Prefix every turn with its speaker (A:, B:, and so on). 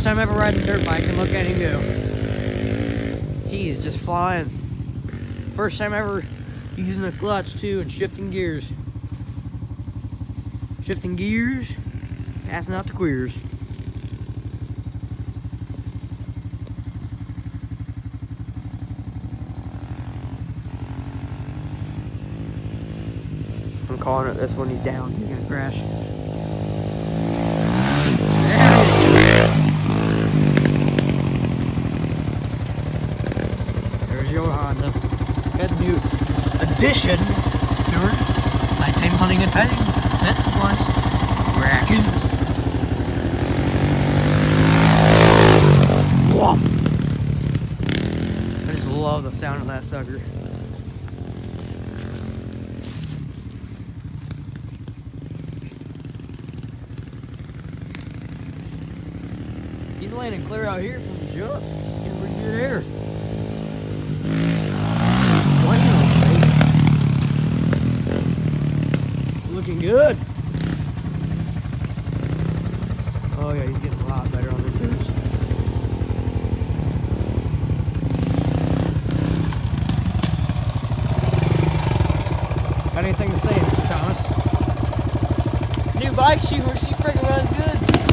A: First time ever riding a dirt bike, and look at him go. He is just flying. First time ever using the clutch too and shifting gears. Shifting gears, passing out the queers. I'm calling it this one, he's down. He's gonna crash. There's your Honda. Got a new addition to her. Nighttime hunting and petting. Pet supplies. Raccoons. Whoa! I just love the sound of that sucker. He's landing clear out here from the jump. He's getting pretty good air. Looking good. Oh yeah, he's getting a lot better on the turns. Got anything to say, Mr. Thomas? New bike, she freaking runs good.